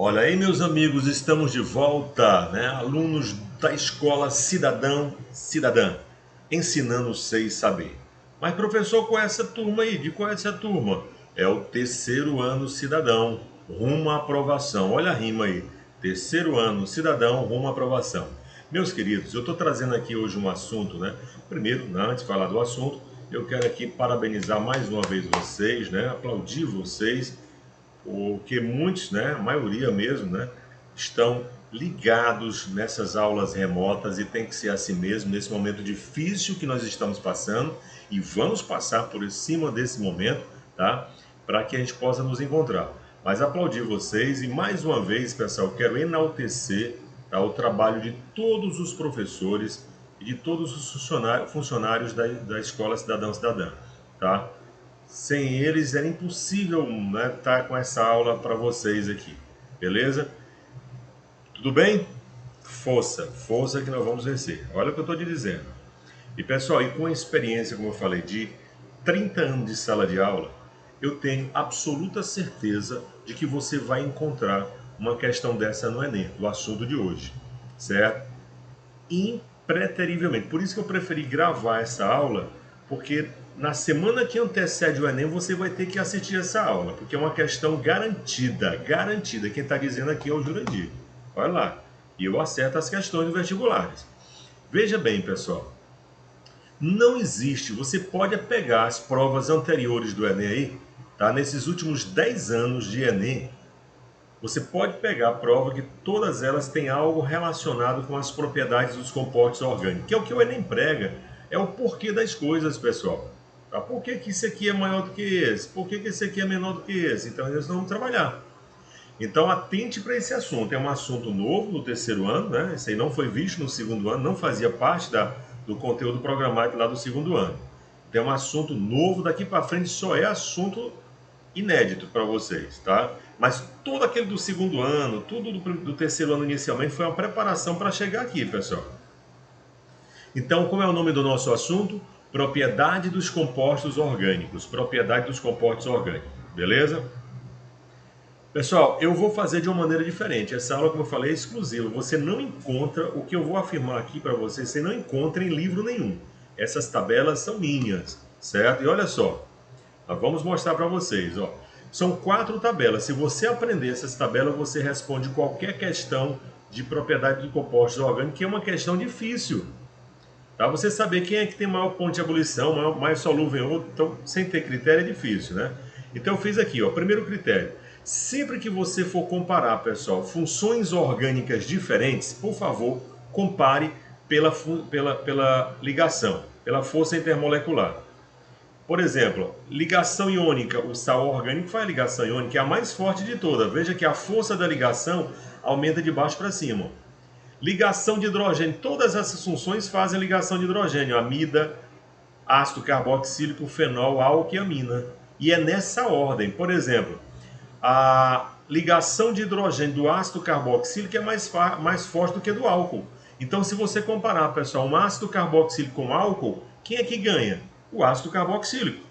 Olha aí, meus amigos, estamos de volta, né? Alunos da escola Cidadã, ensinando ser e saber. Mas, professor, qual é essa turma aí? De qual é essa turma? É o terceiro ano cidadão, rumo à aprovação. Olha a rima aí. Terceiro ano cidadão, rumo à aprovação. Meus queridos, eu estou trazendo aqui hoje um assunto, né? Primeiro, antes de falar do assunto, eu quero aqui parabenizar mais uma vez vocês, né? Aplaudir vocês porque muitos, né, a maioria mesmo, né, estão ligados nessas aulas remotas e tem que ser assim mesmo, nesse momento difícil que nós estamos passando e vamos passar por cima desse momento, tá? Para que a gente possa nos encontrar. Mas aplaudir vocês e mais uma vez, pessoal, quero enaltecer, tá, o trabalho de todos os professores e de todos os funcionários da Escola Cidadão Cidadã, tá? Sem eles era impossível, né, estar com essa aula para vocês aqui, beleza? Tudo bem? Força, força que nós vamos vencer. Olha o que eu estou te dizendo. E pessoal, e com a experiência, como eu falei, de 30 anos de sala de aula, eu tenho absoluta certeza de que você vai encontrar uma questão dessa no Enem, do assunto de hoje, certo? Impreterivelmente. Por isso que eu preferi gravar essa aula, porque na semana que antecede o Enem você vai ter que assistir essa aula, porque é uma questão garantida, garantida. Quem está dizendo aqui é o Jurandir. Olha lá. E eu acerto as questões dos vestibulares. Veja bem, pessoal. Não existe, você pode pegar as provas anteriores do Enem aí, tá? Nesses últimos 10 anos de Enem, você pode pegar a prova que todas elas têm algo relacionado com as propriedades dos compostos orgânicos, que é o que o Enem prega, é o porquê das coisas, pessoal. Tá? Por que, que isso aqui é maior do que esse? Por que, que esse aqui é menor do que esse? Então, eles vão trabalhar. Então, atente para esse assunto. É um assunto novo no terceiro ano, né? Esse aí não foi visto no segundo ano, não fazia parte do conteúdo programático lá do segundo ano. Então, é um assunto novo, daqui para frente só é assunto inédito para vocês, tá? Mas todo aquele do segundo ano, tudo do terceiro ano inicialmente foi uma preparação para chegar aqui, pessoal. Então, como é o nome do nosso assunto? Propriedade dos compostos orgânicos. Propriedade dos compostos orgânicos, beleza? Pessoal, eu vou fazer de uma maneira diferente. Essa aula, como eu falei, é exclusiva. Você não encontra o que eu vou afirmar aqui para vocês, você não encontra em livro nenhum. Essas tabelas são minhas, certo? E olha só, nós vamos mostrar para vocês, ó. São 4 tabelas. Se você aprender essas tabelas, você responde qualquer questão de propriedade de compostos orgânicos, que é uma questão difícil. Tá? Você saber quem é que tem maior ponto de ebulição, mais solúvel em outro, então, sem ter critério é difícil, né? Então eu fiz aqui, ó, primeiro critério. Sempre que você for comparar, pessoal, funções orgânicas diferentes, por favor, compare pela ligação, pela força intermolecular. Por exemplo, ligação iônica, o sal orgânico faz ligação iônica, é a mais forte de todas. Veja que a força da ligação aumenta de baixo para cima. Ligação de hidrogênio, todas essas funções fazem ligação de hidrogênio, amida, ácido carboxílico, fenol, álcool e amina. E é nessa ordem. Por exemplo, a ligação de hidrogênio do ácido carboxílico é mais forte do que do álcool. Então, se você comparar, pessoal, um ácido carboxílico com álcool, quem é que ganha? O ácido carboxílico.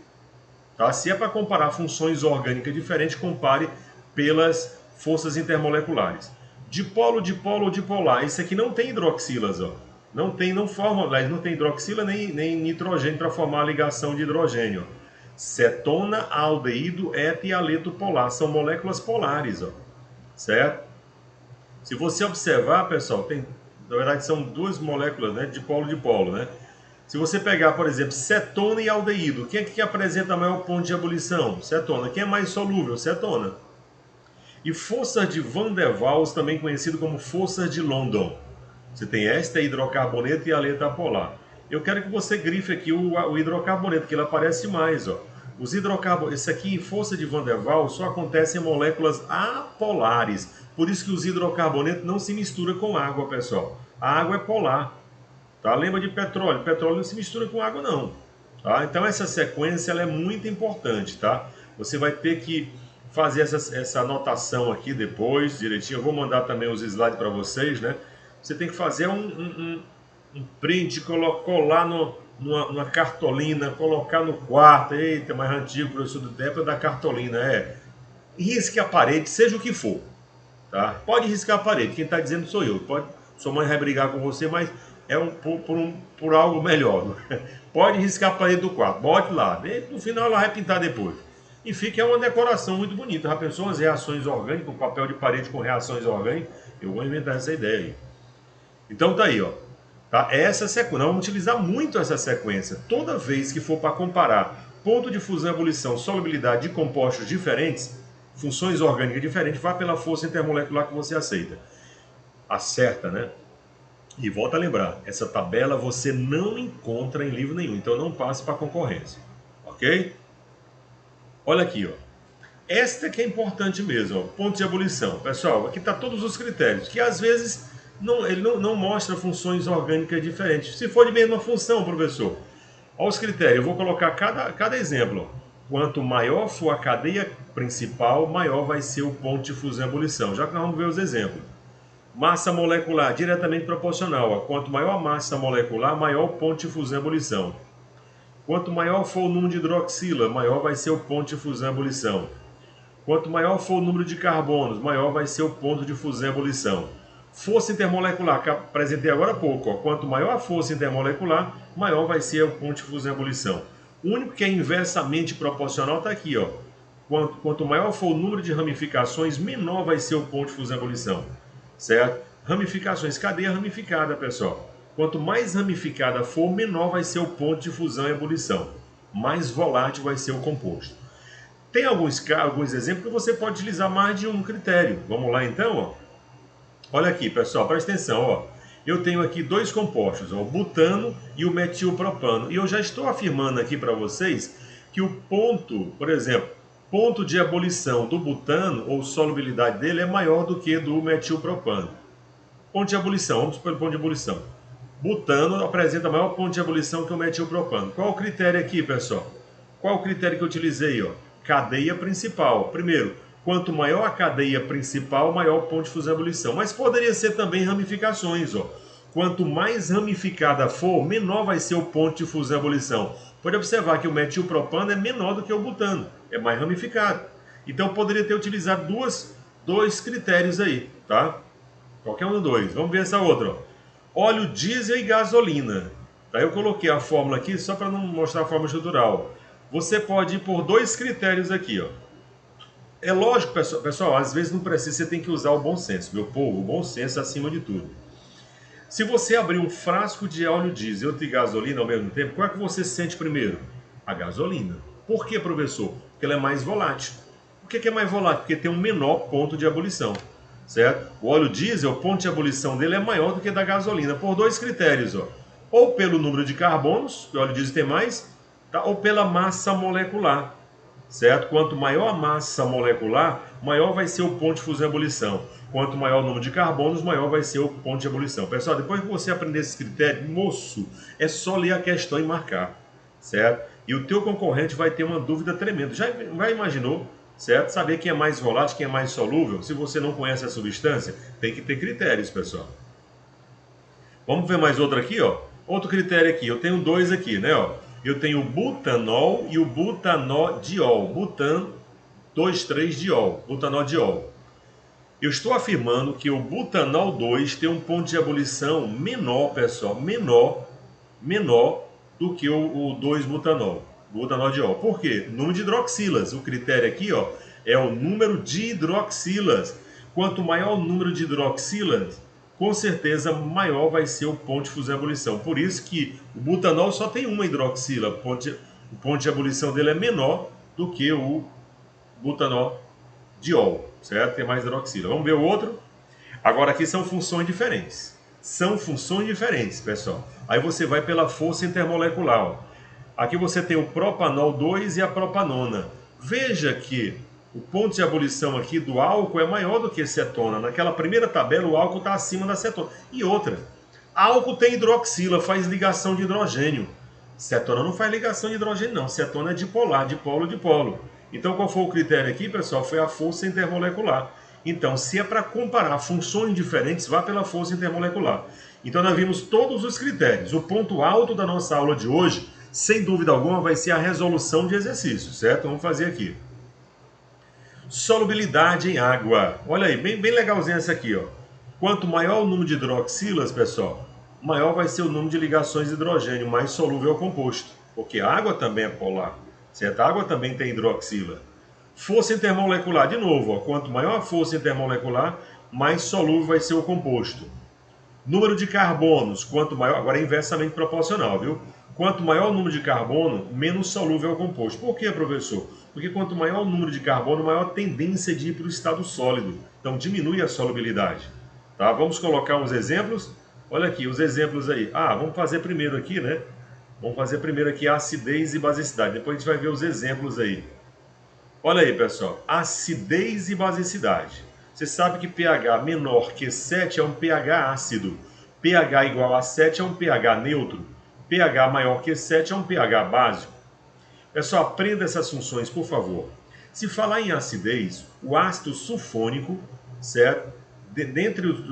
Tá? Se é para comparar funções orgânicas diferentes, compare pelas forças intermoleculares. Dipolo, dipolo ou dipolar. Isso aqui não tem hidroxilas, ó. Não forma, não tem hidroxila nem nitrogênio para formar a ligação de hidrogênio. Cetona, aldeído, eta e aleto polar. São moléculas polares, ó. Certo? Se você observar, pessoal, na verdade são duas moléculas, né, dipolo, né? Se você pegar, por exemplo, cetona e aldeído, quem é que apresenta maior ponto de ebulição? Cetona. Quem é mais solúvel? Cetona. E forças de Van der Waals, também conhecido como forças de London. Você tem éster, hidrocarboneto e aleta polar. Eu quero que você grife aqui o hidrocarboneto, que ele aparece mais, ó. Os hidrocarbonetos, esse aqui, força de Van der Waals, só acontece em moléculas apolares. Por isso que os hidrocarbonetos não se misturam com água, pessoal. A água é polar. Tá? Lembra de petróleo? Petróleo não se mistura com água, não. Tá? Então essa sequência ela é muito importante. Tá? Você vai ter que fazer essa anotação aqui depois, direitinho. Eu vou mandar também os slides para vocês. Né? Você tem que fazer um print, colar numa cartolina, colocar no quarto. Eita, mais antigo, professor do tempo é da cartolina. Risque a parede, seja o que for. Tá? Pode riscar a parede, quem está dizendo sou eu. Pode, sua mãe vai brigar com você, mas é por algo melhor. Pode riscar a parede do quarto, bote lá. No final ela vai pintar depois. E fica uma decoração muito bonita. Já pensou umas reações orgânicas, um papel de parede com reações orgânicas? Eu vou inventar essa ideia aí. Então tá aí, ó. Tá? Essa sequência, nós vamos utilizar muito essa sequência. Toda vez que for para comparar ponto de fusão e ebulição, solubilidade de compostos diferentes, funções orgânicas diferentes, vá pela força intermolecular que você aceita. Acerta, né? E volta a lembrar, essa tabela você não encontra em livro nenhum, então não passe para a concorrência. Ok? Olha aqui, ó. Esta que é importante mesmo, ó, ponto de ebulição. Pessoal, aqui está todos os critérios, que às vezes ele não mostra funções orgânicas diferentes. Se for de mesma função, professor, olha os critérios, eu vou colocar cada exemplo. Quanto maior for a cadeia principal, maior vai ser o ponto de fusão e ebulição. Já que nós vamos ver os exemplos. Massa molecular diretamente proporcional. Ó. Quanto maior a massa molecular, maior o ponto de fusão e ebulição. Quanto maior for o número de hidroxila, maior vai ser o ponto de fusão e ebulição. Quanto maior for o número de carbonos, maior vai ser o ponto de fusão e ebulição. Força intermolecular, que apresentei agora há pouco. Ó. Quanto maior a força intermolecular, maior vai ser o ponto de fusão e ebulição. O único que é inversamente proporcional está aqui. Ó. Quanto maior for o número de ramificações, menor vai ser o ponto de fusão e ebulição. Certo? Ramificações, cadeia ramificada, pessoal. Quanto mais ramificada for, menor vai ser o ponto de fusão e ebulição. Mais volátil vai ser o composto. Tem alguns exemplos que você pode utilizar mais de um critério. Vamos lá então, ó. Olha aqui, pessoal, presta atenção, ó. Eu tenho aqui dois compostos, ó, o butano e o metilpropano. E eu já estou afirmando aqui para vocês que o ponto, por exemplo, ponto de ebulição do butano, ou solubilidade dele, é maior do que do metilpropano. Ponto de ebulição, vamos pelo ponto de ebulição. Butano apresenta maior ponto de ebulição que o metilpropano. Qual o critério aqui, pessoal? Qual o critério que eu utilizei, ó? Cadeia principal. Primeiro, quanto maior a cadeia principal, maior o ponto de fusão e ebulição. Mas poderia ser também ramificações, ó. Quanto mais ramificada for, menor vai ser o ponto de fusão e ebulição. Pode observar que o metilpropano é menor do que o butano, é mais ramificado. Então poderia ter utilizado dois critérios aí, tá? Qualquer um dos dois. Vamos ver essa outra, ó. Óleo diesel e gasolina. Daí eu coloquei a fórmula aqui só para não mostrar a fórmula estrutural. Você pode ir por dois critérios aqui, ó. É lógico, pessoal, às vezes não precisa, você tem que usar o bom senso, meu povo, o bom senso acima de tudo. Se você abrir um frasco de óleo diesel e outro de gasolina ao mesmo tempo, qual é que você sente primeiro? A gasolina. Por que, professor? Porque ela é mais volátil. Por que é mais volátil? Porque tem um menor ponto de ebulição, certo? O óleo diesel, o ponto de ebulição dele é maior do que da gasolina, por dois critérios, ó. Ou pelo número de carbonos, que o óleo diesel tem mais, tá? Ou pela massa molecular, certo? Quanto maior a massa molecular, maior vai ser o ponto de fusão e ebulição. Quanto maior o número de carbonos, maior vai ser o ponto de ebulição. Pessoal, depois que você aprender esses critérios, moço, é só ler a questão e marcar, certo? E o teu concorrente vai ter uma dúvida tremenda. Já imaginou, certo? Saber quem é mais volátil, quem é mais solúvel? Se você não conhece a substância, tem que ter critérios, pessoal. Vamos ver mais outro aqui, ó. Outro critério aqui, eu tenho dois aqui, né, ó. Eu tenho o butanol e o butanodiol. Butan 2,3-diol, butanodiol. Eu estou afirmando que o butanol 2 tem um ponto de ebulição menor, pessoal, menor do que o 2-butanol, butanodiol. Por quê? Número de hidroxilas. O critério aqui, ó, é o número de hidroxilas. Quanto maior o número de hidroxilas, com certeza maior vai ser o ponto de fusão e ebulição. Por isso que o butanol só tem uma hidroxila. O ponto de ebulição dele é menor do que o butanodiol, certo? Tem mais hidroxila. Vamos ver o outro. Agora aqui são funções diferentes. São funções diferentes, pessoal. Aí você vai pela força intermolecular. Ó. Aqui você tem o propanol 2 e a propanona. Veja que o ponto de ebulição aqui do álcool é maior do que cetona. Naquela primeira tabela, o álcool está acima da cetona. E outra, álcool tem hidroxila, faz ligação de hidrogênio. Cetona não faz ligação de hidrogênio, não. Cetona é dipolar, dipolo. Então, qual foi o critério aqui, pessoal? Foi a força intermolecular. Então, se é para comparar funções diferentes, vá pela força intermolecular. Então, nós vimos todos os critérios. O ponto alto da nossa aula de hoje, sem dúvida alguma, vai ser a resolução de exercícios, certo? Vamos fazer aqui. Solubilidade em água. Olha aí, bem legalzinho essa aqui, ó. Quanto maior o número de hidroxilas, pessoal, maior vai ser o número de ligações de hidrogênio, mais solúvel ao composto. Porque a água também é polar, certo? A água também tem hidroxila. Força intermolecular, de novo, ó, quanto maior a força intermolecular, mais solúvel vai ser o composto. Número de carbonos, quanto maior, agora é inversamente proporcional, viu? Quanto maior o número de carbono, menos solúvel é o composto. Por quê, professor? Porque quanto maior o número de carbono, maior a tendência de ir para o estado sólido. Então diminui a solubilidade. Tá? Vamos colocar uns exemplos. Olha aqui, os exemplos aí. Vamos fazer primeiro aqui, né? Vamos fazer primeiro aqui a acidez e basicidade. Depois a gente vai ver os exemplos aí. Olha aí, pessoal. Acidez e basicidade. Você sabe que pH menor que 7 é um pH ácido. pH igual a 7 é um pH neutro. pH maior que 7 é um pH básico. Pessoal, aprenda essas funções, por favor. Se falar em acidez, o ácido sulfônico, certo?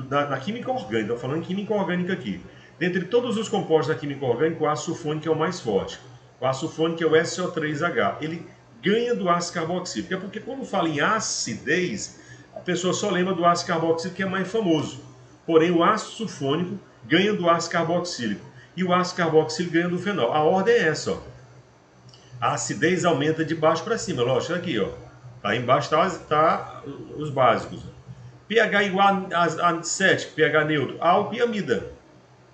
Na química orgânica, estou falando em química orgânica aqui. Dentre todos os compostos da química orgânica, o ácido sulfônico é o mais forte. O ácido sulfônico é o SO3H. Ele ganha do ácido carboxílico. É porque quando fala em acidez, a pessoa só lembra do ácido carboxílico, que é mais famoso. Porém, o ácido sulfônico ganha do ácido carboxílico. E o ácido carboxílico ganha do fenol. A ordem é essa, ó. A acidez aumenta de baixo para cima, lógico, aqui, ó. Tá embaixo tá os básicos. pH igual a 7, pH neutro, álcool e amida.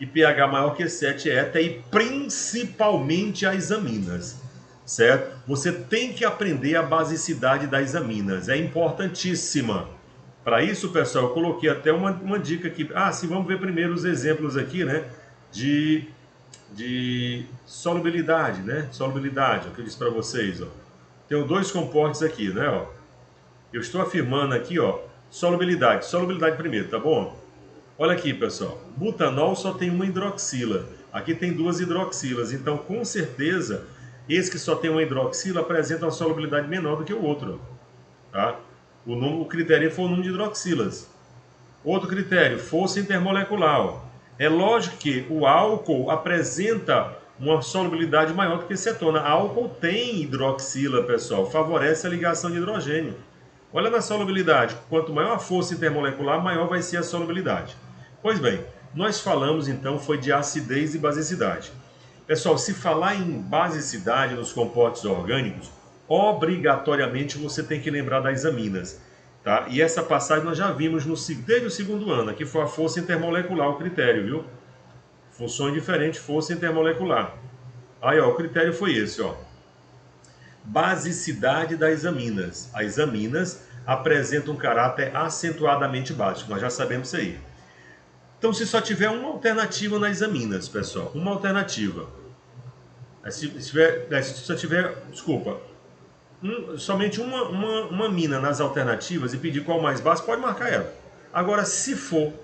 E pH maior que 7 é éter e principalmente as aminas, certo? Você tem que aprender a basicidade das aminas, é importantíssima. Para isso, pessoal, eu coloquei até uma dica aqui. Sim, vamos ver primeiro os exemplos aqui, né? De solubilidade, né? Solubilidade, é o que eu disse para vocês, ó. Tenho dois compostos aqui, né, ó. Eu estou afirmando aqui, ó, solubilidade primeiro, tá bom? Olha aqui, pessoal. Butanol só tem uma hidroxila. Aqui tem duas hidroxilas, então com certeza esse que só tem uma hidroxila apresenta uma solubilidade menor do que o outro, tá? O critério foi o número de hidroxilas. Outro critério, força intermolecular, ó. É lógico que o álcool apresenta uma solubilidade maior do que cetona. Álcool tem hidroxila, pessoal, favorece a ligação de hidrogênio. Olha na solubilidade, quanto maior a força intermolecular, maior vai ser a solubilidade. Pois bem, nós falamos então foi de acidez e basicidade. Pessoal, se falar em basicidade nos compostos orgânicos, obrigatoriamente você tem que lembrar das aminas. Tá? E essa passagem nós já vimos desde o segundo ano, aqui foi a força intermolecular o critério, viu? Funções diferentes, força intermolecular. Aí, ó, o critério foi esse, ó. Basicidade das aminas. As aminas apresentam um caráter acentuadamente básico, nós já sabemos isso aí. Então, se só tiver uma alternativa nas aminas, pessoal, uma alternativa. Somente uma amina nas alternativas e pedir qual mais básico, pode marcar ela. Agora, se for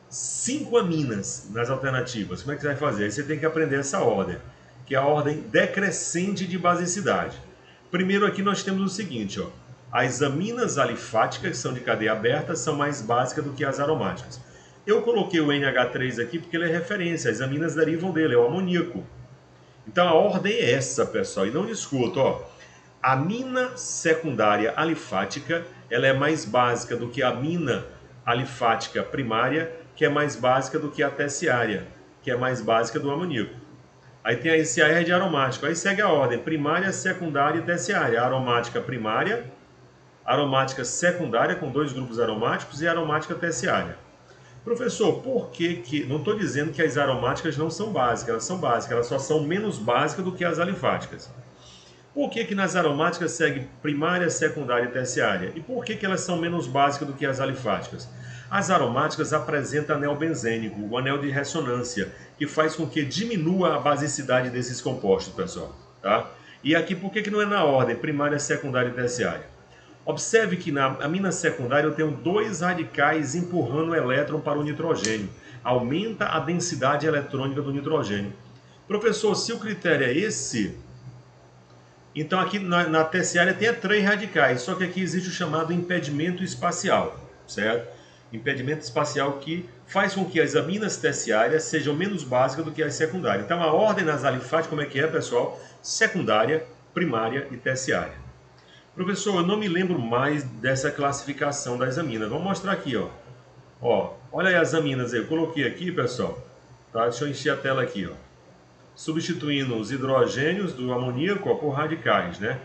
5 aminas nas alternativas, como é que você vai fazer? Aí você tem que aprender essa ordem, que é a ordem decrescente de basicidade. Primeiro aqui nós temos o seguinte, ó. As aminas alifáticas, que são de cadeia aberta, são mais básicas do que as aromáticas. Eu coloquei o NH3 aqui porque ele é referência, as aminas derivam dele, é o amoníaco. Então a ordem é essa, pessoal, e não discuto, ó. A amina secundária alifática, ela é mais básica do que a amina alifática primária, que é mais básica do que a terciária, que é mais básica do amoníaco. Aí tem esse AR de aromático, aí segue a ordem, primária, secundária e terciária. Aromática primária, aromática secundária com 2 grupos aromáticos e aromática terciária. Professor, por que... Não estou dizendo que as aromáticas não são básicas, elas são básicas, elas só são menos básicas do que as alifáticas. Por que nas aromáticas segue primária, secundária e terciária? E por que elas são menos básicas do que as alifáticas? As aromáticas apresentam anel benzênico, o anel de ressonância, que faz com que diminua a basicidade desses compostos, pessoal. Tá? E aqui, por que não é na ordem primária, secundária e terciária? Observe que na amina secundária eu tenho 2 radicais empurrando o elétron para o nitrogênio. Aumenta a densidade eletrônica do nitrogênio. Professor, se o critério é esse... Então aqui na terciária tem 3 radicais, só que aqui existe o chamado impedimento espacial, certo? Impedimento espacial que faz com que as aminas terciárias sejam menos básicas do que as secundárias. Então a ordem nas alifáticas, como é que é, pessoal? Secundária, primária e terciária. Professor, eu não me lembro mais dessa classificação das aminas. Vamos mostrar aqui, ó. Ó, olha aí as aminas aí. Eu coloquei aqui, pessoal. Tá? Deixa eu encher a tela aqui, ó. Substituindo os hidrogênios do amoníaco, ó, por radicais, né?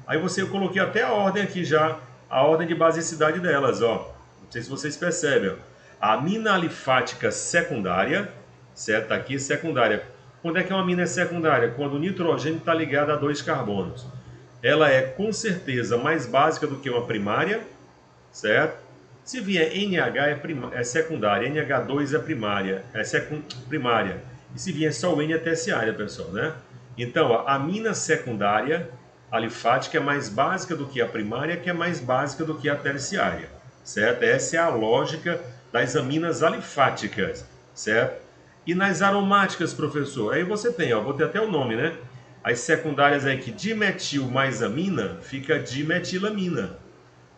Aí eu coloquei até a ordem aqui já, a ordem de basicidade delas, ó. Não sei se vocês percebem, ó. A amina alifática secundária, certo? Tá aqui secundária. Quando é que uma amina é secundária? Quando o nitrogênio está ligado a dois carbonos. Ela é com certeza mais básica do que uma primária, certo? Se vier NH é secundária, NH2 é primária, primária. E se vier só o N é terciária, pessoal, né? Então, a amina secundária alifática é mais básica do que a primária, que é mais básica do que a terciária, certo? Essa é a lógica das aminas alifáticas, certo? E nas aromáticas, professor, aí você tem, ó, vou ter até o nome, né? As secundárias aí que dimetil mais amina fica dimetilamina.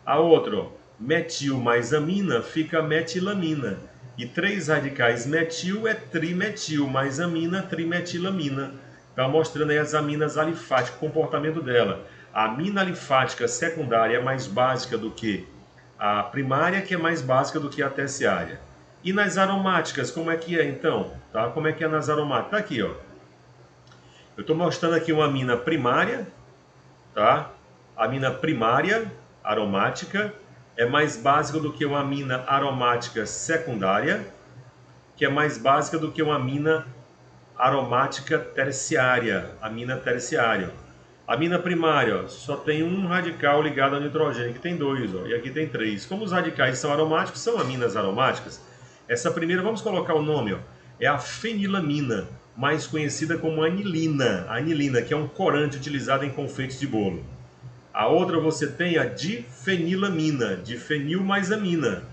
A outra, ó, metil mais amina fica metilamina. E 3 radicais metil é trimetil mais amina, trimetilamina. Está mostrando aí as aminas alifáticas, o comportamento dela. A amina alifática secundária é mais básica do que a primária, que é mais básica do que a terciária. E nas aromáticas, como é que é então? Tá? Como é que é nas aromáticas? Tá aqui, ó. Eu estou mostrando aqui uma amina primária, tá? A amina primária aromática é mais básica do que uma amina aromática secundária, que é mais básica do que uma amina aromática terciária, amina terciária. A amina primária, ó, só tem um radical ligado ao nitrogênio, aqui tem 2, ó, e aqui tem 3. Como os radicais são aromáticos, são aminas aromáticas. Essa primeira, vamos colocar o nome, ó, é a fenilamina, mais conhecida como anilina. A anilina, que é um corante utilizado em confeitos de bolo. A outra você tem a difenilamina, difenil mais amina.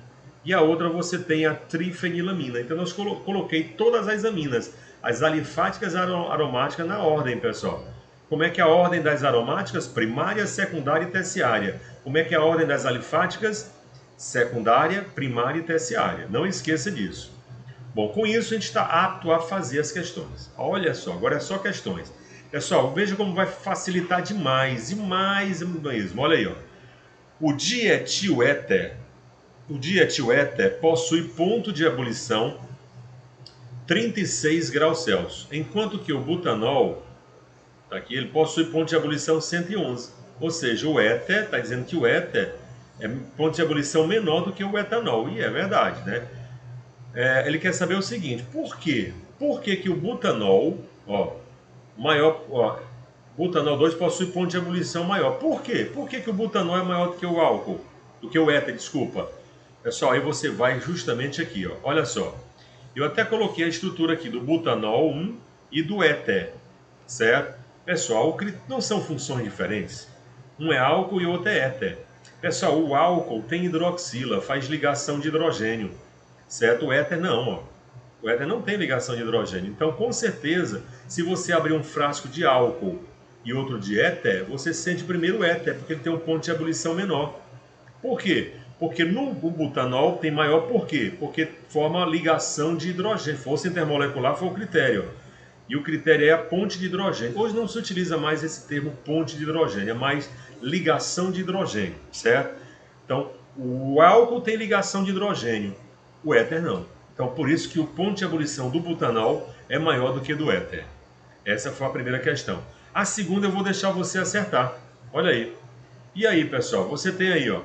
E a outra você tem a trifenilamina. Então eu coloquei todas as aminas, as alifáticas aromáticas na ordem, pessoal. Como é que é a ordem das aromáticas? Primária, secundária e terciária. Como é que é a ordem das alifáticas? Secundária, primária e terciária. Não esqueça disso. Bom, com isso a gente está apto a fazer as questões. Olha só, agora é só questões. Pessoal, veja como vai facilitar demais mesmo. Olha aí, ó. O dietiléter possui ponto de ebulição 36 graus Celsius, enquanto que o butanol, tá aqui, ele possui ponto de ebulição 111. Ou seja, o éter, está dizendo que o éter é ponto de ebulição menor do que o etanol. E é verdade, né? Ele quer saber o seguinte, por quê? Por que o butanol, ó, maior, ó, butanol 2 possui ponto de ebulição maior. Por quê? Por que o butanol é maior do que o álcool? Do que o éter, desculpa. Pessoal, aí você vai justamente aqui, ó. Olha só. Eu até coloquei a estrutura aqui do butanol 1 e do éter, certo? Pessoal, não são funções diferentes. Um é álcool e o outro é éter. Pessoal, o álcool tem hidroxila, faz ligação de hidrogênio, certo? O éter não, ó. O éter não tem ligação de hidrogênio. Então, com certeza, se você abrir um frasco de álcool e outro de éter, você sente primeiro o éter, porque ele tem um ponto de ebulição menor. Por quê? Porque no butanol tem maior, por quê? Porque forma ligação de hidrogênio. Força intermolecular foi o critério. E o critério é a ponte de hidrogênio. Hoje não se utiliza mais esse termo ponte de hidrogênio, é mais ligação de hidrogênio, certo? Então, o álcool tem ligação de hidrogênio, o éter não. Então, por isso que o ponto de ebulição do butanol é maior do que do éter. Essa foi a primeira questão. A segunda eu vou deixar você acertar. Olha aí. E aí, pessoal, você tem aí, ó.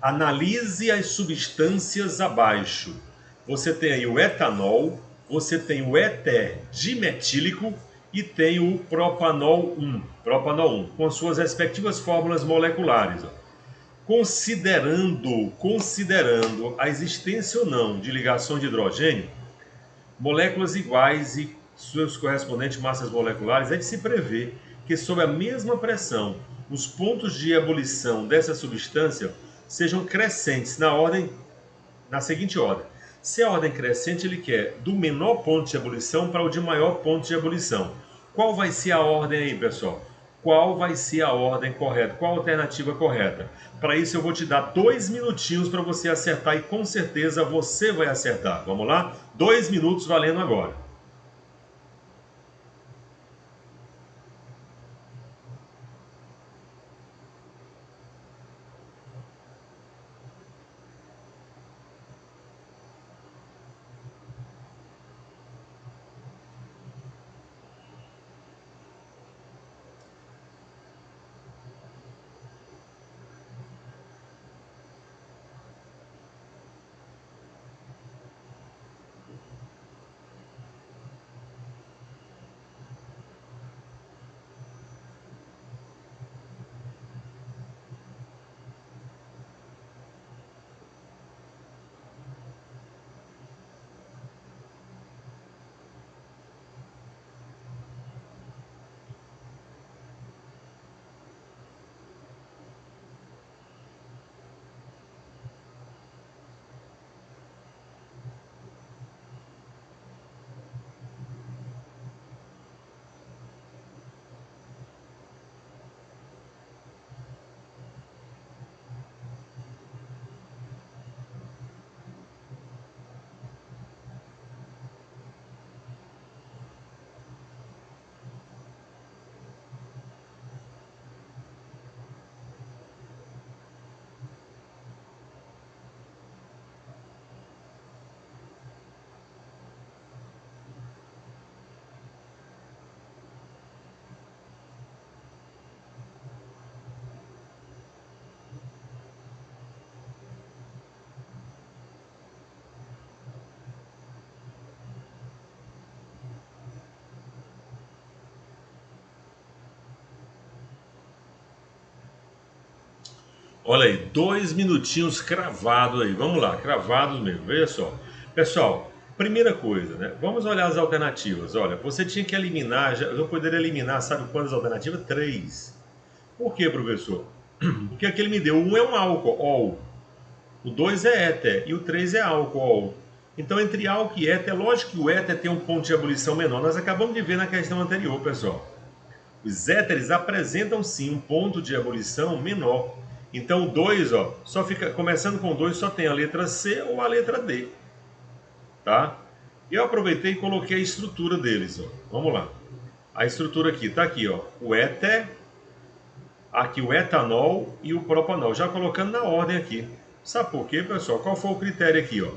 Analise as substâncias abaixo. Você tem aí o etanol, você tem o éter dimetílico e tem o propanol 1, com as suas respectivas fórmulas moleculares. Considerando a existência ou não de ligação de hidrogênio, moléculas iguais e suas correspondentes massas moleculares, é de se prever que sob a mesma pressão, os pontos de ebulição dessa substância sejam crescentes na seguinte ordem. Se a ordem crescente, ele quer do menor ponto de ebulição para o de maior ponto de ebulição. Qual vai ser a ordem aí, pessoal? Qual vai ser a ordem correta? Qual a alternativa correta? Para isso eu vou te dar 2 minutinhos para você acertar e com certeza você vai acertar. Vamos lá? 2 minutos valendo agora. Olha aí, 2 minutinhos cravado aí. Vamos lá, cravados mesmo. Veja só. Pessoal, primeira coisa, né? Vamos olhar as alternativas. Olha, você tinha que eliminar, eu poderia eliminar, sabe quantas alternativas? Três. Por quê, professor? Porque aqui ele me deu, um é um álcool, o 2 é éter e o 3 é álcool. Então, entre álcool e éter, é lógico que o éter tem um ponto de ebulição menor. Nós acabamos de ver na questão anterior, pessoal. Os éteres apresentam sim um ponto de ebulição menor. Então, o 2, ó, só fica começando com o 2, só tem a letra C ou a letra D, tá? Eu aproveitei e coloquei a estrutura deles, ó. Vamos lá. A estrutura aqui tá aqui, ó. O éter, aqui o etanol e o propanol, já colocando na ordem aqui. Sabe por quê, pessoal? Qual foi o critério aqui, ó?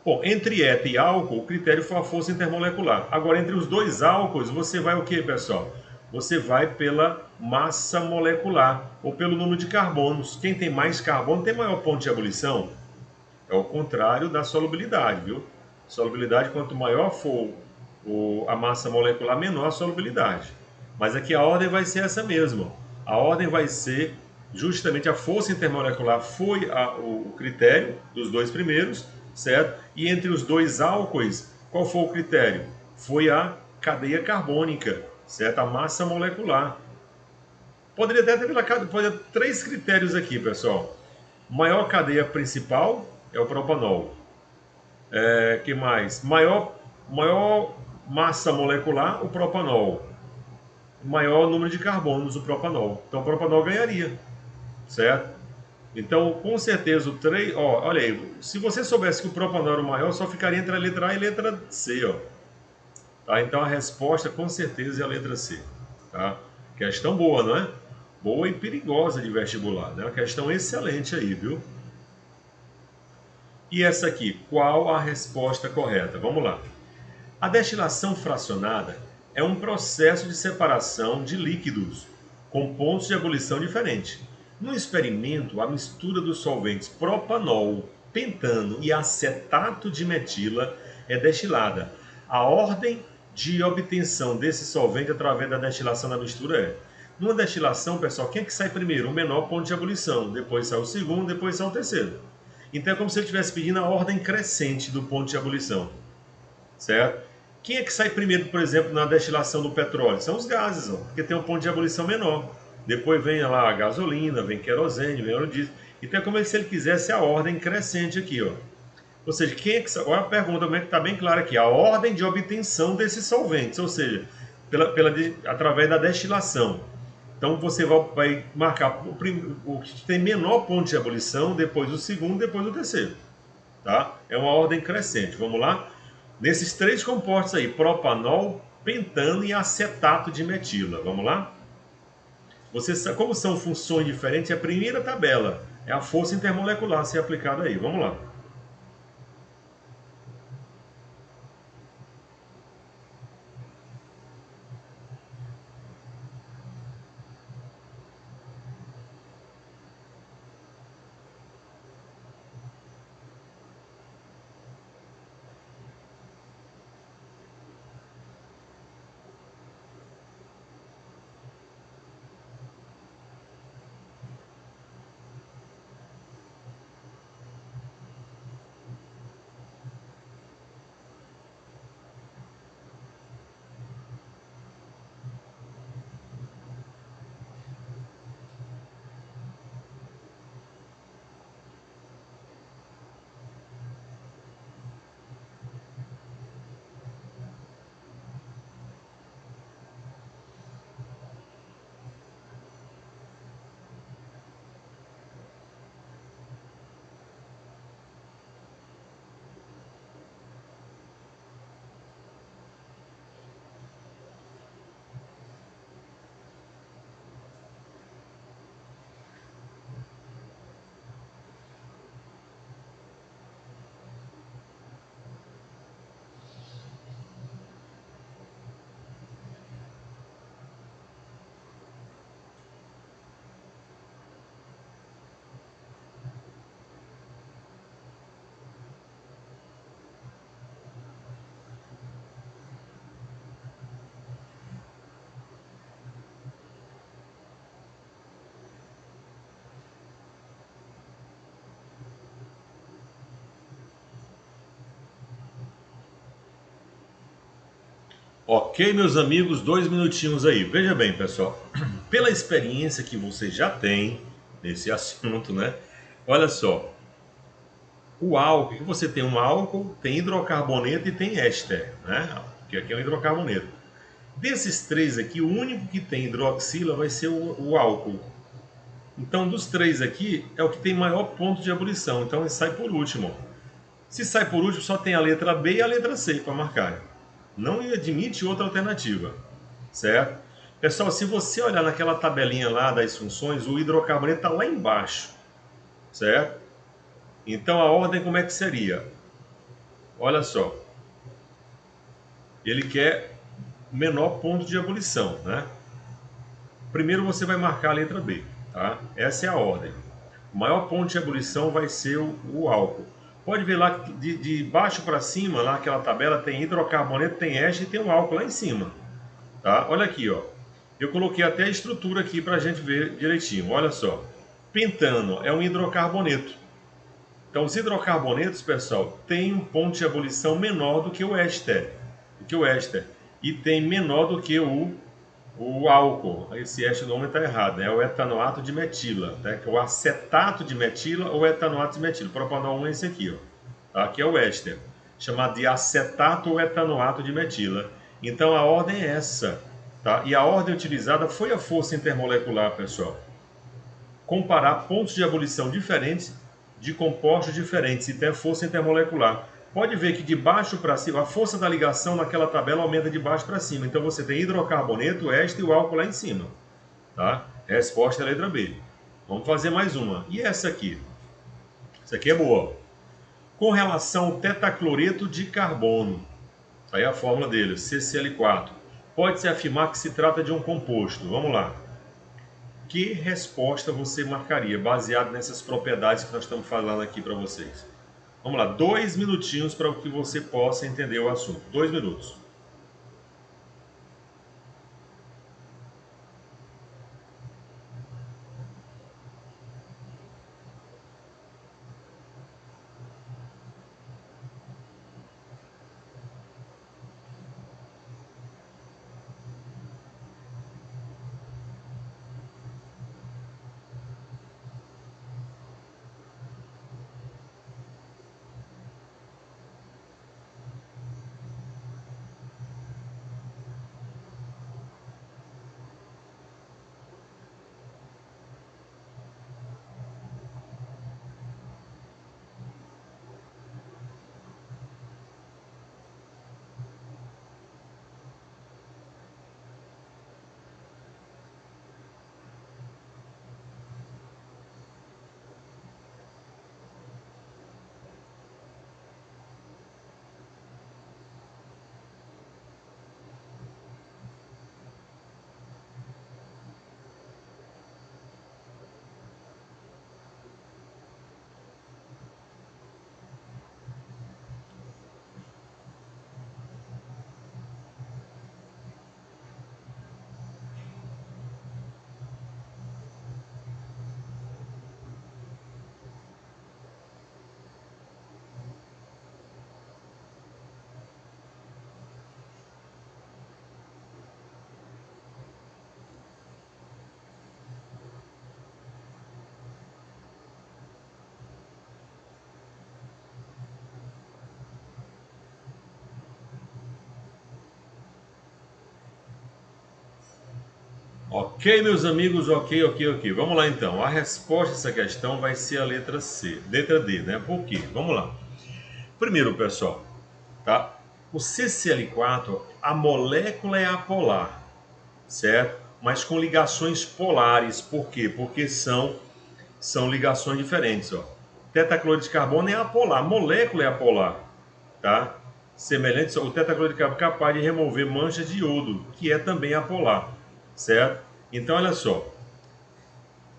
Bom, entre éter e álcool, o critério foi a força intermolecular. Agora, entre os dois álcools, você vai o que, pessoal? Você vai pela massa molecular ou pelo número de carbonos. Quem tem mais carbono tem maior ponto de ebulição. É o contrário da solubilidade, viu? Solubilidade, quanto maior for a massa molecular, menor a solubilidade. Mas aqui a ordem vai ser essa mesma. A ordem vai ser justamente a força intermolecular foi o critério dos dois primeiros, certo? E entre os dois álcoois, qual foi o critério? Foi a cadeia carbônica, certo? A massa molecular. Poderia até ter três critérios aqui, pessoal. Maior cadeia principal é o propanol. Que mais? Maior massa molecular, o propanol. Maior número de carbonos, o propanol. Então o propanol ganharia, certo? Então, com certeza, o 3. Ó, olha aí, se você soubesse que o propanol era o maior, só ficaria entre a letra A e a letra C, ó. Tá? Então a resposta, com certeza, é a letra C. Tá? Questão boa, não é? Boa e perigosa de vestibular, né? Uma questão excelente aí, viu? E essa aqui, qual a resposta correta? Vamos lá. A destilação fracionada é um processo de separação de líquidos com pontos de ebulição diferentes. No experimento, a mistura dos solventes propanol, pentano e acetato de metila é destilada. A ordem de obtenção desse solvente através da destilação da mistura é: numa destilação, pessoal, quem é que sai primeiro? O menor ponto de ebulição, depois sai o segundo, depois sai o terceiro. Então é como se ele estivesse pedindo a ordem crescente do ponto de ebulição, certo? Quem é que sai primeiro, por exemplo, na destilação do petróleo? São os gases, ó, porque tem um ponto de ebulição menor. Depois vem lá a gasolina, vem querosene, vem óleo diesel. Então é como se ele quisesse a ordem crescente aqui, ó. Ou seja, quem é que... Olha a pergunta, como é que está bem clara aqui. A ordem de obtenção desses solventes, ou seja, através da destilação. Então você vai marcar o que tem menor ponto de ebulição, depois o segundo, depois o terceiro. Tá? É uma ordem crescente. Vamos lá? Nesses três compostos aí, propanol, pentano e acetato de metila. Vamos lá? Como são funções diferentes, a primeira tabela é a força intermolecular a ser aplicada aí. Vamos lá. Ok, meus amigos, 2 minutinhos aí. Veja bem, pessoal, pela experiência que você já tem nesse assunto, né? Olha só, o álcool, que você tem um álcool, tem hidrocarboneto e tem éster, né? Que aqui é um hidrocarboneto. Desses três aqui, o único que tem hidroxila vai ser o álcool. Então, dos três aqui, é o que tem maior ponto de ebulição. Então, ele sai por último. Se sai por último, só tem a letra B e a letra C para marcar. Não admite outra alternativa, certo? Pessoal, se você olhar naquela tabelinha lá das funções, o hidrocarboneto está lá embaixo, certo? Então, a ordem como é que seria? Olha só. Ele quer menor ponto de ebulição, né? Primeiro você vai marcar a letra B, tá? Essa é a ordem. O maior ponto de ebulição vai ser o álcool. Pode ver lá de baixo para cima, lá aquela tabela, tem hidrocarboneto, tem éster e tem o álcool lá em cima. Tá? Olha aqui, ó. Eu coloquei até a estrutura aqui para a gente ver direitinho. Olha só. Pentano é um hidrocarboneto. Então, os hidrocarbonetos, pessoal, têm um ponto de ebulição menor do que o éster. E tem menor do que o álcool. Esse éster do nome está errado, é o etanoato de metila, tá? Que é o acetato de metila ou etanoato de metila. O propanol 1 é esse aqui, ó. Tá? Aqui é o éster, chamado de acetato ou etanoato de metila. Então a ordem é essa, tá? E a ordem utilizada foi a força intermolecular, pessoal. Comparar pontos de ebulição diferentes de compostos diferentes e ter força intermolecular. Pode ver que de baixo para cima, a força da ligação naquela tabela aumenta de baixo para cima. Então você tem hidrocarboneto, éster e o álcool lá em cima. Tá? Resposta é a letra B. Vamos fazer mais uma. E essa aqui? Essa aqui é boa. Com relação ao tetacloreto de carbono, aí a fórmula dele, CCl4. Pode-se afirmar que se trata de um composto. Vamos lá. Que resposta você marcaria, baseado nessas propriedades que nós estamos falando aqui para vocês? Vamos lá, 2 minutinhos para que você possa entender o assunto. 2 minutos. Ok, meus amigos, ok. Vamos lá então. A resposta a essa questão vai ser a letra C, letra D, né? Por quê? Vamos lá. Primeiro, pessoal, tá? O CCl4, a molécula é apolar, certo? Mas com ligações polares. Por quê? Porque são ligações diferentes, ó. Tetaclorito de carbono é apolar, a molécula é apolar, tá? Semelhante, o tetaclorito de carbono é capaz de remover manchas de iodo, que é também apolar, certo? Então, olha só.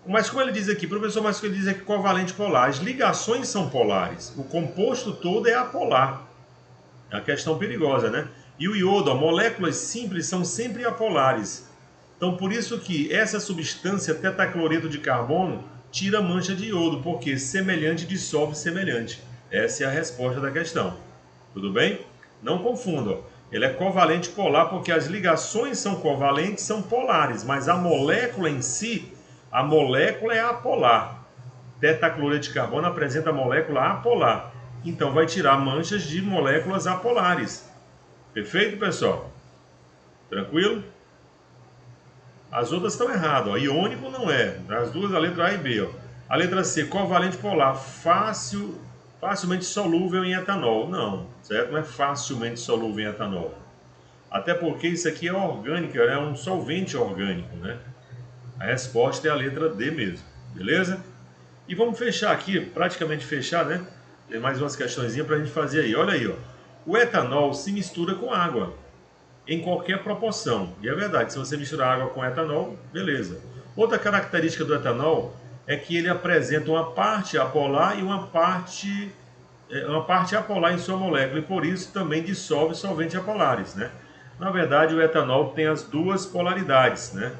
Mas como ele diz aqui, professor, mas ele diz aqui covalente polar, as ligações são polares, o composto todo é apolar. É uma questão perigosa, né? E o iodo, moléculas simples são sempre apolares. Então, por isso que essa substância, tetacloreto de carbono, tira mancha de iodo, porque semelhante dissolve semelhante. Essa é a resposta da questão. Tudo bem? Não confundam. Ele é covalente polar porque as ligações são covalentes, são polares, mas a molécula em si, a molécula é apolar. Tetacloreto de carbono apresenta molécula apolar. Então vai tirar manchas de moléculas apolares. Perfeito, pessoal? Tranquilo? As outras estão erradas. Ó. Iônico não é. As duas, a letra A e B. Ó. A letra C, covalente polar, facilmente solúvel em etanol. Não, certo? Não é facilmente solúvel em etanol. Até porque isso aqui é orgânico, é um solvente orgânico, né? A resposta é a letra D mesmo, beleza? E vamos fechar aqui, praticamente fechar, né? Tem mais umas questõezinhas para a gente fazer aí. Olha aí, ó. O etanol se mistura com água em qualquer proporção. E é verdade, se você misturar água com etanol, beleza. Outra característica do etanol é que ele apresenta uma parte apolar e uma parte apolar em sua molécula e por isso também dissolve solventes apolares, né? Na verdade, o etanol tem as duas polaridades, né?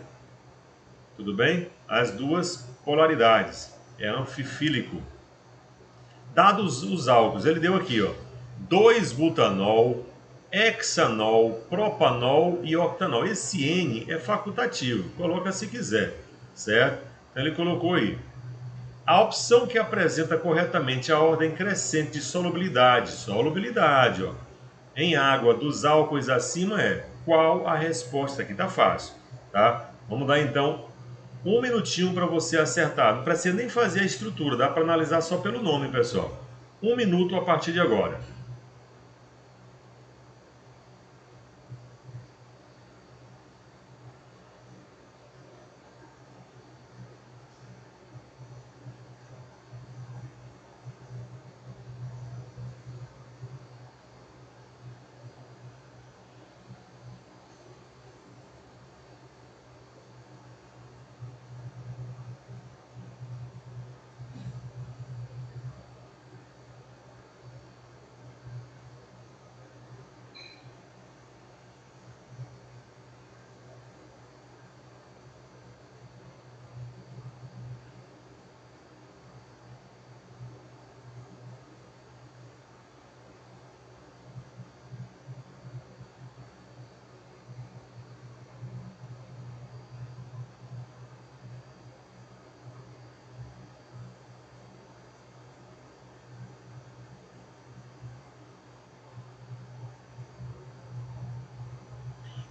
Tudo bem? As duas polaridades. É anfifílico. Dados os álcools, ele deu aqui, ó, 2-butanol, hexanol, propanol e octanol. Esse N é facultativo, coloca se quiser, certo? Então ele colocou aí. A opção que apresenta corretamente a ordem crescente de solubilidade, ó, em água dos álcools acima é qual a resposta? Aqui tá fácil, tá? Vamos dar então um minutinho para você acertar. Não precisa nem fazer a estrutura, dá para analisar só pelo nome, pessoal. Um minuto a partir de agora.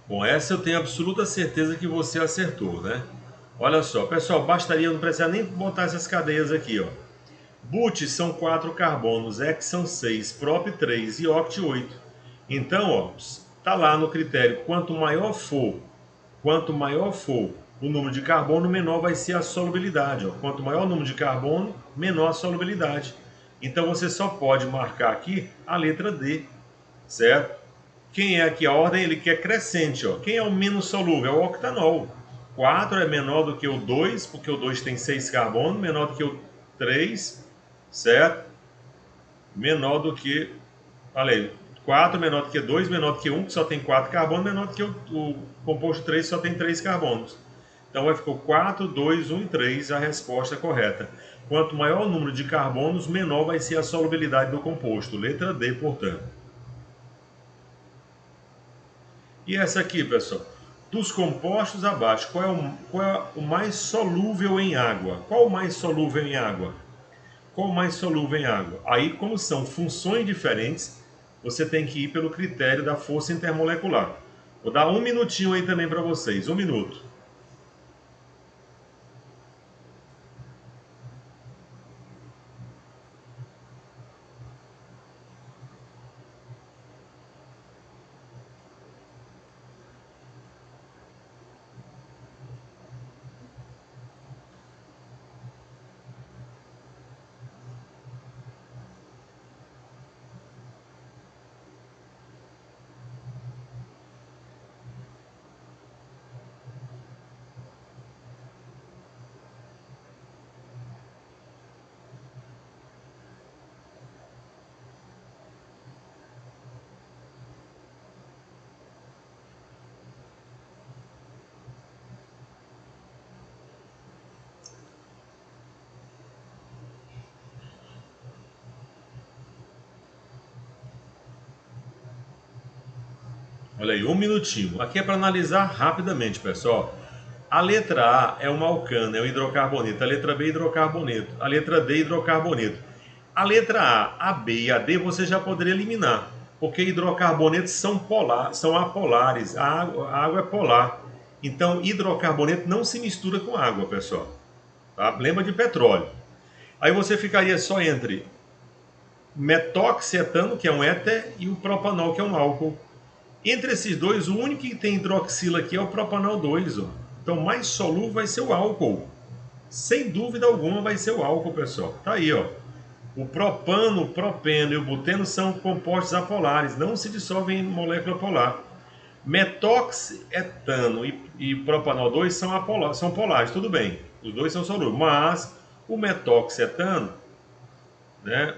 Bom, essa eu tenho absoluta certeza que você acertou, né? Olha só, pessoal, bastaria, não precisar nem botar essas cadeias aqui, ó. But são 4 carbonos, Hex são 6, Prop 3 e Oct 8. Então, ó, tá lá no critério, quanto maior for o número de carbono, menor vai ser a solubilidade. Ó. Quanto maior o número de carbono, menor a solubilidade. Então você só pode marcar aqui a letra D, certo? Quem é aqui a ordem? Ele quer crescente. Ó. Quem é o menos solúvel? É o octanol. 4 é menor do que o 2, porque o 2 tem 6 carbonos, menor do que o 3, certo? Menor do que, olha aí, 4 menor do que 2, menor do que 1, que só tem 4 carbonos, menor do que o composto 3, que só tem 3 carbonos. Então vai ficar 4, 2, 1 e 3 a resposta correta. Quanto maior o número de carbonos, menor vai ser a solubilidade do composto. Letra D, portanto. E essa aqui, pessoal? Dos compostos abaixo, qual é o mais solúvel em água? Qual o mais solúvel em água? Qual o mais solúvel em água? Aí, como são funções diferentes, você tem que ir pelo critério da força intermolecular. Vou dar um minutinho aí também para vocês. Um minuto. Olha aí, um minutinho. Aqui é para analisar rapidamente, pessoal. A letra A é uma alcano, é um hidrocarboneto. A letra B, hidrocarboneto. A letra D, hidrocarboneto. A letra A B e a D você já poderia eliminar, porque hidrocarbonetos são apolares. A água é polar. Então, hidrocarboneto não se mistura com água, pessoal. Tá? Lembra de petróleo. Aí você ficaria só entre metoxietano, que é um éter, e o propanol, que é um álcool. Entre esses dois, o único que tem hidroxila aqui é o propanol 2. Ó. Então, mais solúvel vai ser o álcool. Sem dúvida alguma vai ser o álcool, pessoal. Tá aí, ó. O propano, o propeno e o buteno são compostos apolares, não se dissolvem em molécula polar. Metoxetano e propanol 2 são polares, tudo bem. Os dois são solúveis, mas o metoxetano, né?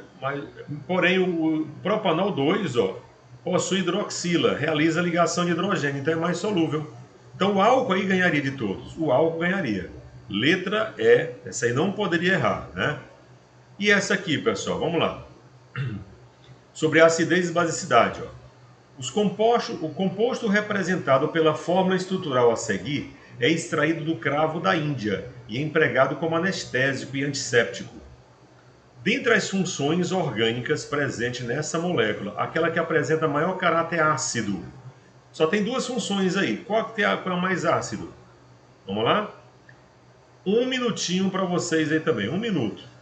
Porém, o propanol 2, ó, possui hidroxila, realiza ligação de hidrogênio, então é mais solúvel. Então o álcool aí ganharia de todos. O álcool ganharia. Letra E, essa aí não poderia errar, né? E essa aqui, pessoal, vamos lá. Sobre acidez e basicidade, ó. O composto representado pela fórmula estrutural a seguir é extraído do cravo da Índia e é empregado como anestésico e antisséptico. Dentre as funções orgânicas presentes nessa molécula, aquela que apresenta maior caráter ácido. Só tem duas funções aí. Qual é a mais ácido? Vamos lá? Um minutinho para vocês aí também. Um minuto.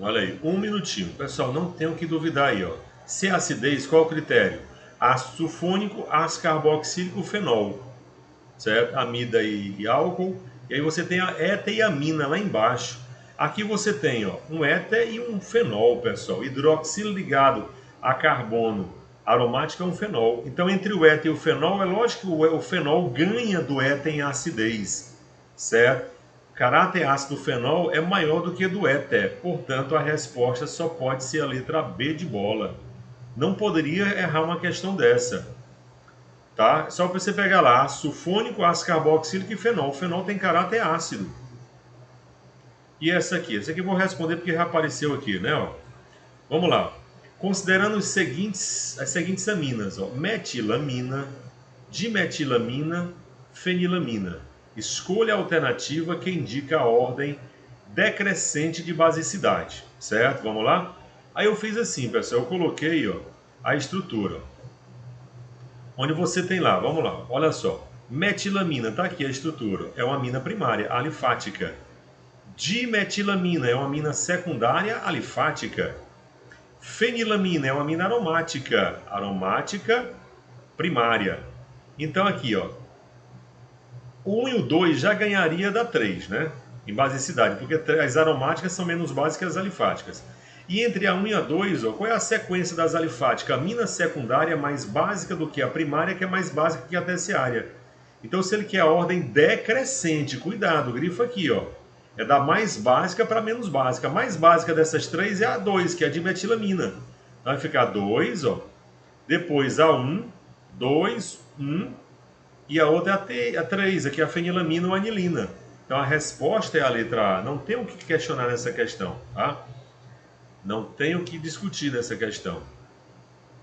Olha aí, um minutinho. Pessoal, não tem o que duvidar aí, ó. Se é acidez, qual é o critério? Ácido sulfônico, ácido carboxílico, fenol. Certo? Amida e álcool. E aí você tem a éter e amina lá embaixo. Aqui você tem, ó, um éter e um fenol, pessoal. Hidroxilo ligado a carbono aromático é um fenol. Então, entre o éter e o fenol, é lógico que o fenol ganha do éter em acidez. Certo? Caráter ácido do fenol é maior do que do éter, portanto a resposta só pode ser a letra B de bola. Não poderia errar uma questão dessa. Tá? Só para você pegar lá, sulfônico, ácido carboxílico e fenol. O fenol tem caráter ácido. E essa aqui eu vou responder porque já apareceu aqui, né? Ó. Vamos lá. Considerando as seguintes aminas, ó, metilamina, dimetilamina, fenilamina. Escolha a alternativa que indica a ordem decrescente de basicidade, certo? Vamos lá? Aí eu fiz assim, pessoal, eu coloquei, ó, a estrutura. Onde você tem lá, vamos lá, olha só. Metilamina, tá aqui a estrutura, é uma amina primária, alifática. Dimetilamina é uma amina secundária, alifática. Fenilamina é uma amina aromática, primária. Então aqui, ó, o 1 e o 2 já ganharia da 3, né? Em basicidade, porque as aromáticas são menos básicas que as alifáticas. E entre a 1 e a 2, ó, qual é a sequência das alifáticas? A amina secundária é mais básica do que a primária, que é mais básica que a terciária. Então, se ele quer a ordem decrescente, cuidado, grifo aqui, ó. É da mais básica para menos básica. A mais básica dessas três é a 2, que é a dimetilamina. Então vai ficar 2, ó. Depois a 1, 2, 1. E a outra é a 3, aqui é a fenilamina ou anilina. Então a resposta é a letra A. Não tem o que questionar nessa questão, tá? Não tem o que discutir nessa questão.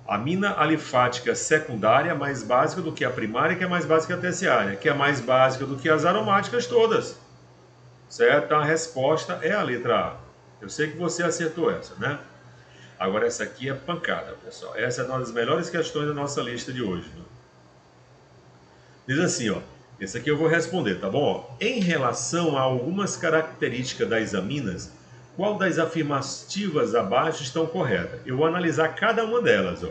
A amina alifática secundária é mais básica do que a primária, que é mais básica que a terciária, que é mais básica do que as aromáticas todas. Certo? Então a resposta é a letra A. Eu sei que você acertou essa, né? Agora essa aqui é pancada, pessoal. Essa é uma das melhores questões da nossa lista de hoje. Né? Diz assim, ó. Esse aqui eu vou responder, tá bom? Ó, em relação a algumas características das aminas, Qual das afirmativas abaixo estão corretas? Eu vou analisar cada uma delas. Ó.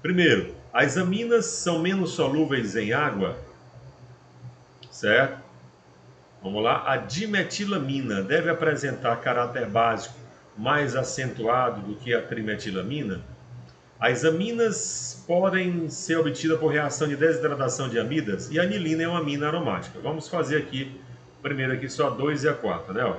Primeiro, as aminas são menos solúveis em água, certo? Vamos lá. A dimetilamina deve apresentar caráter básico mais acentuado do que a trimetilamina. As aminas podem ser obtidas por reação de desidratação de amidas e a anilina é uma amina aromática. Vamos fazer aqui, primeiro aqui só 2 e a 4, né? Ó.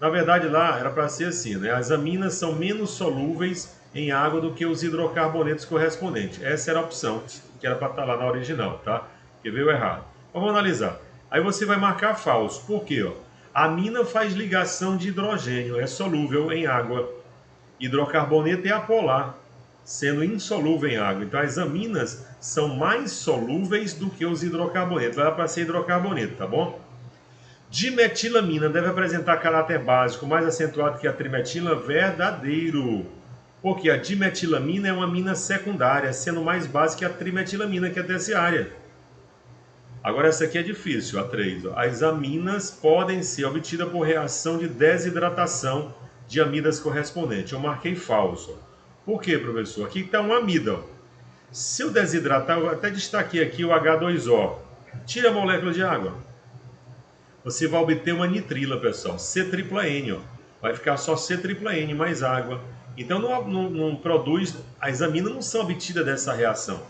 Na verdade lá era para ser assim, né? As aminas são menos solúveis em água do que os hidrocarbonetos correspondentes. Essa era a opção que era para estar lá na original, tá? Que veio errado. Vamos analisar. Aí você vai marcar falso. Por quê? Ó? A amina faz ligação de hidrogênio, é solúvel em água. Hidrocarboneto é apolar, sendo insolúvel em água. Então as aminas são mais solúveis do que os hidrocarbonetos. Vai para ser hidrocarboneto, tá bom? Dimetilamina deve apresentar caráter básico mais acentuado que a trimetila, verdadeiro. Porque a dimetilamina é uma amina secundária, sendo mais básica que a trimetilamina, que é terciária. Agora essa aqui é difícil, a 3. Ó. As aminas podem ser obtidas por reação de desidratação de amidas correspondentes. Eu marquei falso. Por quê, professor? Aqui está uma amida. Ó. Se eu desidratar, eu até destaquei aqui o H2O. Tira a molécula de água. Você vai obter uma nitrila, pessoal. C-tripla-N. Ó. Vai ficar só C-tripla-N mais água. Então não produz... As aminas não são obtidas dessa reação.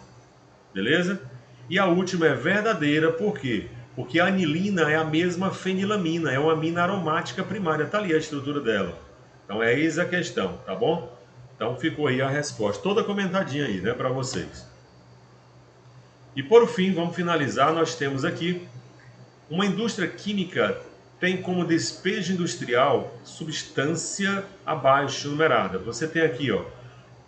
Beleza? E a última é verdadeira. Por quê? Porque a anilina é a mesma fenilamina. É uma amina aromática primária. Está ali a estrutura dela. Então é eis a questão, tá bom? Então ficou aí a resposta, toda comentadinha aí, né, para vocês. E por fim, vamos finalizar, nós temos aqui, uma indústria química tem como despejo industrial substância abaixo numerada. Você tem aqui, ó,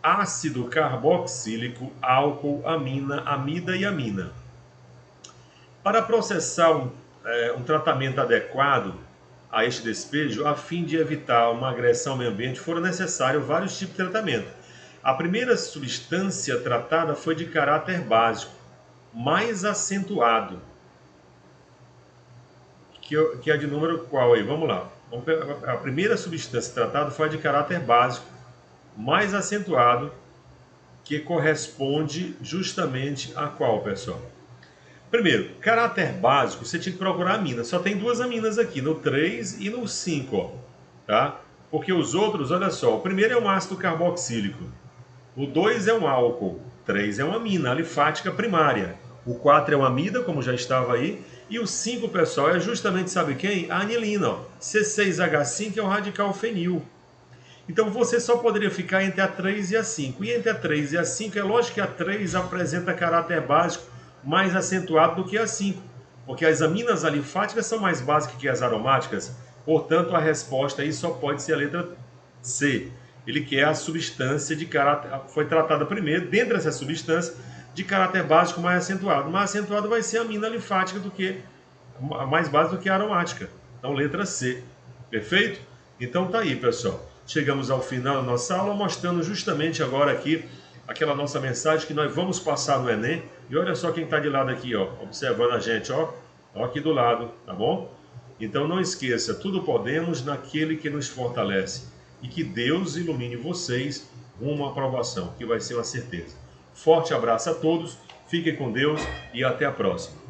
ácido carboxílico, álcool, amina, amida e amina. Para processar um tratamento adequado a este despejo, a fim de evitar uma agressão ao meio ambiente, foram necessários vários tipos de tratamento. A primeira substância tratada foi de caráter básico, mais acentuado, que é de número qual aí? Vamos lá. A primeira substância tratada foi de caráter básico, mais acentuado, que corresponde justamente a qual, pessoal? Primeiro, caráter básico, você tinha que procurar amina. Só tem 2 aminas aqui, no 3 e no 5, ó, tá? Porque os outros, olha só, o primeiro é um ácido carboxílico, o 2 é um álcool, 3 é uma amina alifática primária, o 4 é uma amida, como já estava aí, e o 5, pessoal, é justamente, sabe quem? A anilina, ó. C6H5 é o radical fenil. Então você só poderia ficar entre a 3 e a 5. E entre a 3 e a 5, é lógico que a 3 apresenta caráter básico mais acentuado do que a 5, porque as aminas alifáticas são mais básicas que as aromáticas, portanto a resposta aí só pode ser a letra C. Ele quer a substância de caráter, foi tratada primeiro, dentro dessa substância, de caráter básico mais acentuado. Mais acentuado vai ser a amina alifática do que, mais básica do que a aromática. Então letra C, perfeito? Então tá aí, pessoal. Chegamos ao final da nossa aula, mostrando justamente agora aqui aquela nossa mensagem que nós vamos passar no Enem. E olha só quem está de lado aqui, ó, observando a gente, ó aqui do lado, tá bom? Então não esqueça, tudo podemos naquele que nos fortalece. E que Deus ilumine vocês rumo à aprovação, que vai ser uma certeza. Forte abraço a todos, fiquem com Deus e até a próxima.